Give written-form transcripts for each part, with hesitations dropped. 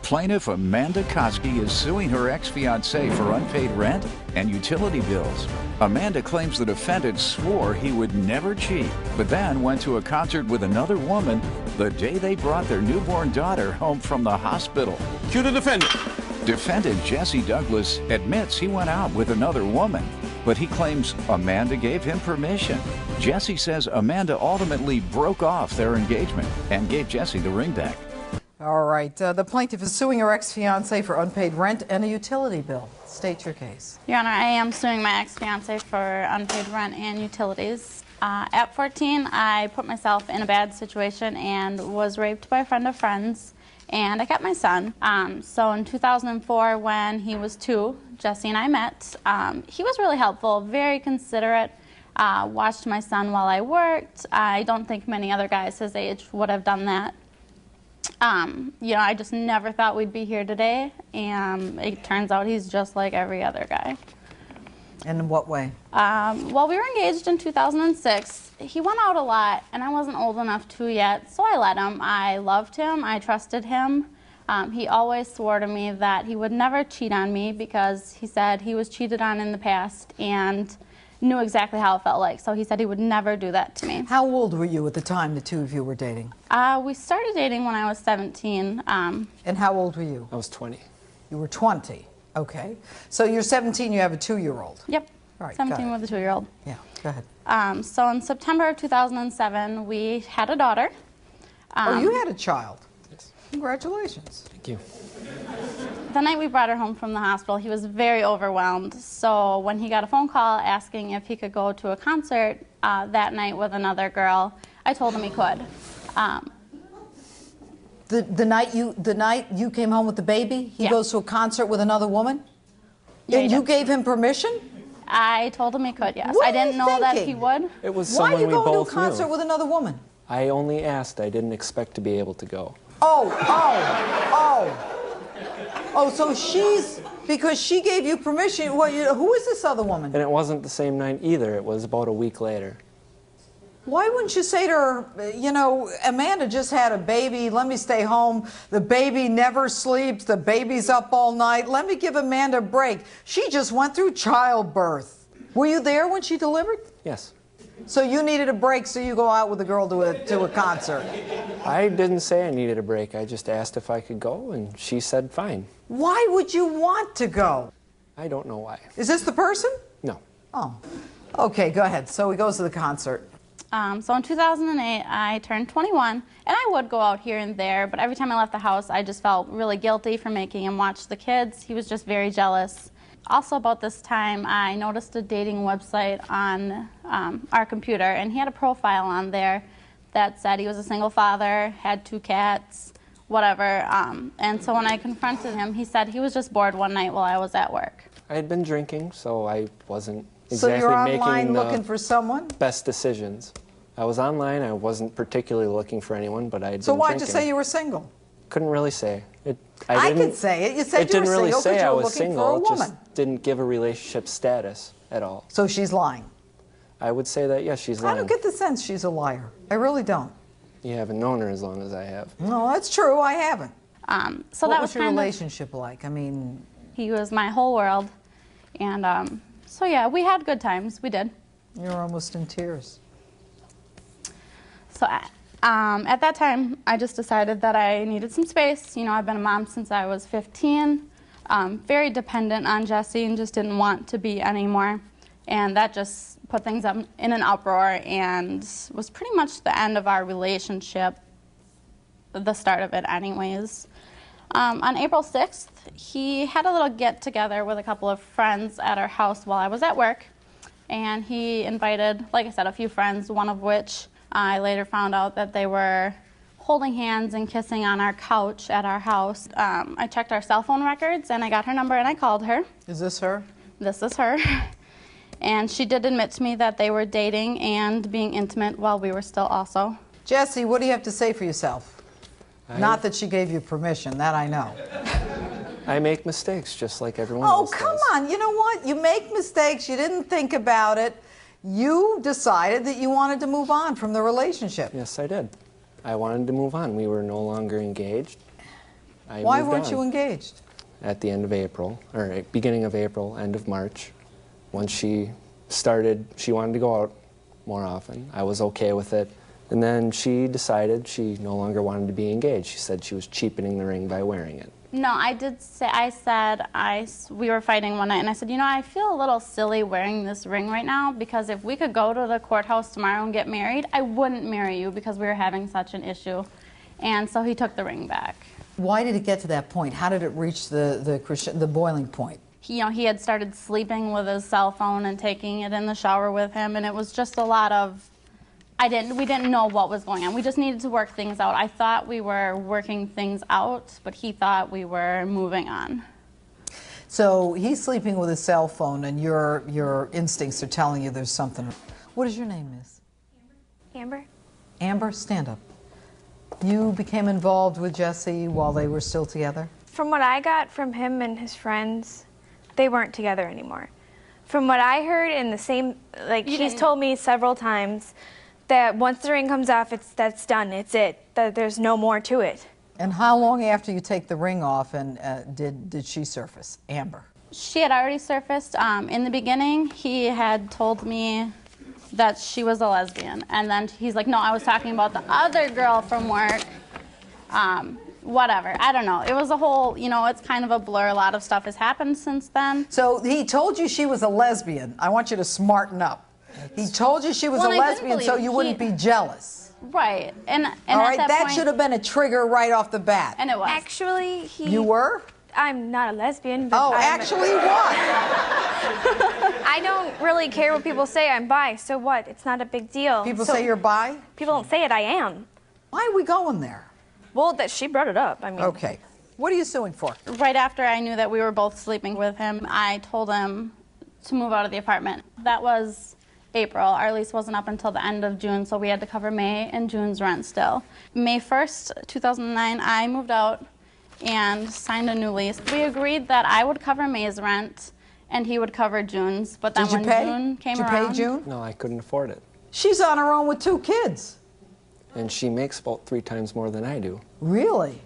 Plaintiff Amanda Koski is suing her ex-fiancé for unpaid rent and utility bills. Amanda claims the defendant swore he would never cheat, but then went to a concert with another woman the day they brought their newborn daughter home from the hospital. Cue the defendant. Defendant Jesse Douglas admits he went out with another woman, but he claims Amanda gave him permission. Jesse says Amanda ultimately broke off their engagement and gave Jesse the ring back. All right. The plaintiff is suing her ex-fiancé for unpaid rent and a utility bill. State your case. Your Honor, I am suing my ex-fiancé for unpaid rent and utilities. At 14, I put myself in a bad situation and was raped by a friend of friends, and I kept my son. So in 2004, when he was 2, Jesse and I met. He was really helpful, very considerate, watched my son while I worked. I don't think many other guys his age would have done that. You know, I just never thought we'd be here today, and it turns out he's just like every other guy. And in what way? Well, we were engaged in 2006. He went out a lot, and I wasn't old enough to yet, so I let him. I loved him. I trusted him. He always swore to me that he would never cheat on me because he said he was cheated on in the past and knew exactly how it felt like. So he said he would never do that to me. How old were you at the time the two of you were dating? We started dating when I was 17. And how old were you? I was 20. You were 20. Okay. So you're 17, you have a 2-year-old. Yep. All right, 17 with a 2-year-old. Yeah, go ahead. So in September of 2007, we had a daughter. Oh, you had a child? Yes. Congratulations. Thank you. The night we brought her home from the hospital, he was very overwhelmed. So when he got a phone call asking if he could go to a concert that night with another girl, I told him he could. The night you came home with the baby, he Yeah. goes to a concert with another woman? Yeah, And he you did. gave him permission? I told him he could, yes. What I are didn't you know that thinking? he would. It was Why are someone you we going to a both concert knew. with another woman? I only asked. I didn't expect to be able to go. Oh, so because she gave you permission, who is this other woman? And it wasn't the same night either. It was about a week later. Why wouldn't you say to her, you know, Amanda just had a baby, let me stay home, the baby never sleeps, the baby's up all night, let me give Amanda a break. She just went through childbirth. Were you there when she delivered? Yes. So you needed a break, so you go out with the girl to a concert. I didn't say I needed a break. I just asked if I could go, and she said fine. Why would you want to go? I don't know why. Is this the person? No. Oh. Okay, go ahead. So he goes to the concert. So in 2008, I turned 21, and I would go out here and there, but every time I left the house, I just felt really guilty for making him watch the kids. He was just very jealous. Also about this time, I noticed a dating website on our computer, and he had a profile on there that said he was a single father, had 2 cats, whatever. And so when I confronted him, he said he was just bored one night while I was at work. I had been drinking, so I wasn't So exactly you're online making looking the for someone? best decisions. I was online. I wasn't particularly looking for anyone, but I had So been why'd drinking. you say you were single? Couldn't really say. I didn't- could say it. You said it you were didn't really single say because you I were was looking single. for a It woman. just didn't give a relationship status at all. So she's lying. I would say that, yes, she's lying. I don't get the sense she's a liar. I really don't. You haven't known her as long as I have. No, that's true. I haven't. So What that was was your kind of, relationship like? I mean, he was my whole world. And so yeah, we had good times. We did. you're almost in tears. So at that time, I just decided that I needed some space. You know, I've been a mom since I was 15, very dependent on Jesse and just didn't want to be anymore. And that just put things up in an uproar and was pretty much the end of our relationship, the start of it anyways. On April 6th, he had a little get-together with a couple of friends at our house while I was at work. And he invited, like I said, a few friends, one of which I later found out that they were holding hands and kissing on our couch at our house. I checked our cell phone records, and I got her number, and I called her. Is this her? This is her. And she did admit to me that they were dating and being intimate while we were still also. Jesse, what do you have to say for yourself? Not that she gave you permission, that I know. I make mistakes just like everyone Oh, else come does. on. You know what? You make mistakes. You didn't think about it. You decided that you wanted to move on from the relationship. Yes, I did. I wanted to move on. We were no longer engaged. I Why moved weren't on you engaged? at the end of April, or beginning of April, end of March. Once she wanted to go out more often. I was okay with it. And then she decided she no longer wanted to be engaged. She said she was cheapening the ring by wearing it. No, I did say, we were fighting one night, and I said, you know, I feel a little silly wearing this ring right now, because if we could go to the courthouse tomorrow and get married, I wouldn't marry you because we were having such an issue. And so he took the ring back. Why did it get to that point? How did it reach the boiling point? He had started sleeping with his cell phone and taking it in the shower with him, and it was just a lot of, we didn't know what was going on. We just needed to work things out. I thought we were working things out, but he thought we were moving on. So he's sleeping with his cell phone, and your instincts are telling you there's something. What is your name, miss? Amber? Amber, stand up. You became involved with Jesse while they were still together? From what I got from him and his friends, they weren't together anymore. From what I heard in the same, he's told me several times that once the ring comes off, that's done, it's it, that there's no more to it. And how long after you take the ring off and did she surface, Amber? She had already surfaced. In the beginning, he had told me that she was a lesbian. And then he's like, no, I was talking about the other girl from work. Whatever, I don't know. It was a whole, it's kind of a blur. A lot of stuff has happened since then. So he told you she was a lesbian. I want you to smarten up. He told you she was a lesbian so you wouldn't be jealous. Right. And all right, at that point, should have been a trigger right off the bat. And it was. Actually, You were? I'm not a lesbian. But Oh, actually what? I don't really care what people say. I'm bi, so what? It's not a big deal. People say you're bi? People don't say it, I am. Why are we going there? Well, that she brought it up, I mean. Okay. What are you suing for? Right after I knew that we were both sleeping with him, I told him to move out of the apartment. That was April. Our lease wasn't up until the end of June, so we had to cover May and June's rent still. May 1st, 2009, I moved out and signed a new lease. We agreed that I would cover May's rent and he would cover June's, but then when June came around... Did you pay June? No, I couldn't afford it. She's on her own with 2 kids. And she makes about 3 times more than I do. Really?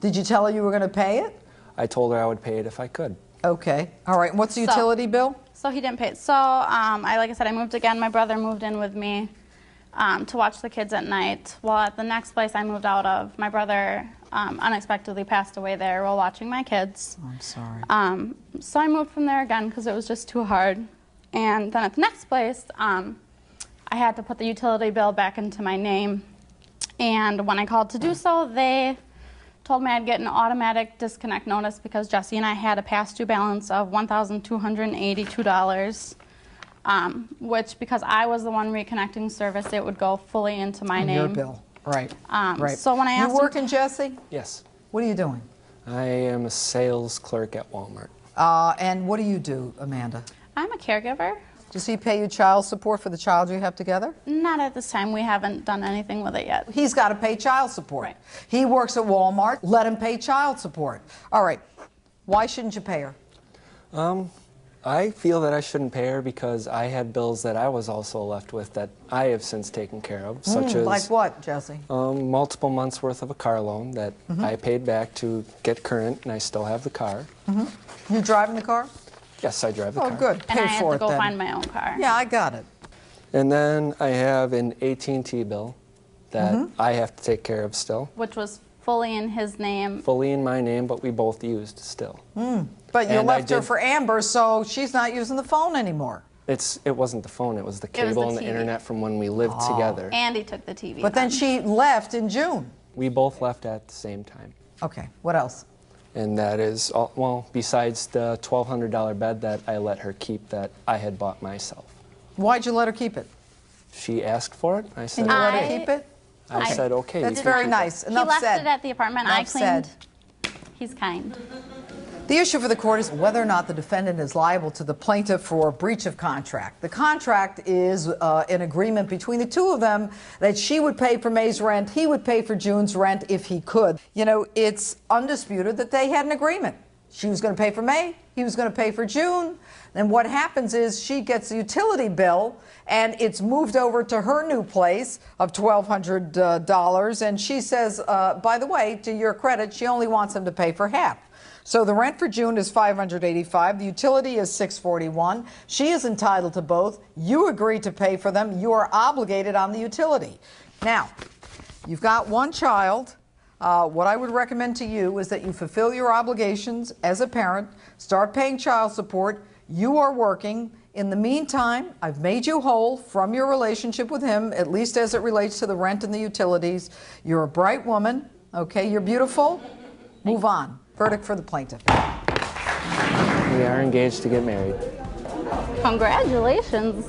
Did you tell her you were going to pay it? I told her I would pay it if I could. Okay. All right. What's the utility bill? So he didn't pay it. So, like I said, I moved again. My brother moved in with me to watch the kids at night. While at the next place I moved out of, my brother unexpectedly passed away there while watching my kids. I'm sorry. So I moved from there again because it was just too hard. And then at the next place, I had to put the utility bill back into my name. And when I called to do so, they told me I'd get an automatic disconnect notice because Jesse and I had a past due balance of $1,282, which, because I was the one reconnecting service, it would go fully into my name. Your bill. Right. Right. So when I asked You working, Jesse? Yes. What are you doing? I am a sales clerk at Walmart. And what do you do, Amanda? I'm a caregiver. Does he pay you child support for the child you have together? Not at this time. We haven't done anything with it yet. He's got to pay child support. Right. He works at Walmart. Let him pay child support. All right. Why shouldn't you pay her? I feel that I shouldn't pay her because I had bills that I was also left with that I have since taken care of, such as... Like what, Jesse? Multiple months worth of a car loan that I paid back to get current, and I still have the car. You driving the car? Yes, I drive the car. Oh, good. And Pay I had for to it go then. find my own car. Yeah, I got it. And then I have an AT&T bill that I have to take care of still. Which was fully in his name. Fully in my name, but we both used still. But you And left her for Amber, so she's not using the phone anymore. It wasn't the phone, it was the It was cable the and the TV. internet from when we lived together. And he took the TV. But then she left in June. We both left at the same time. Okay, what else? And that is, well, besides the $1,200 bed that I let her keep that I had bought myself. Why'd you let her keep it? She asked for it. I said, Can you let her okay. keep it? I said, okay. That's you can very keep nice. he Enough left said. it at the apartment. I Enough cleaned. said. He's kind. The issue for the court is whether or not the defendant is liable to the plaintiff for breach of contract. The contract is an agreement between the two of them that she would pay for May's rent, he would pay for June's rent if he could. You know, it's undisputed that they had an agreement. She was going to pay for May, he was going to pay for June. Then what happens is she gets a utility bill, and it's moved over to her new place of $1,200. And she says, by the way, to your credit, she only wants him to pay for half. So the rent for June is $585. The utility is $641. She is entitled to both. You agree to pay for them. You are obligated on the utility. Now, you've got one child. What I would recommend to you is that you fulfill your obligations as a parent, start paying child support. You are working. In the meantime, I've made you whole from your relationship with him, at least as it relates to the rent and the utilities. You're a bright woman, okay? You're beautiful. Move on. Verdict for the plaintiff. We are engaged to get married. Congratulations.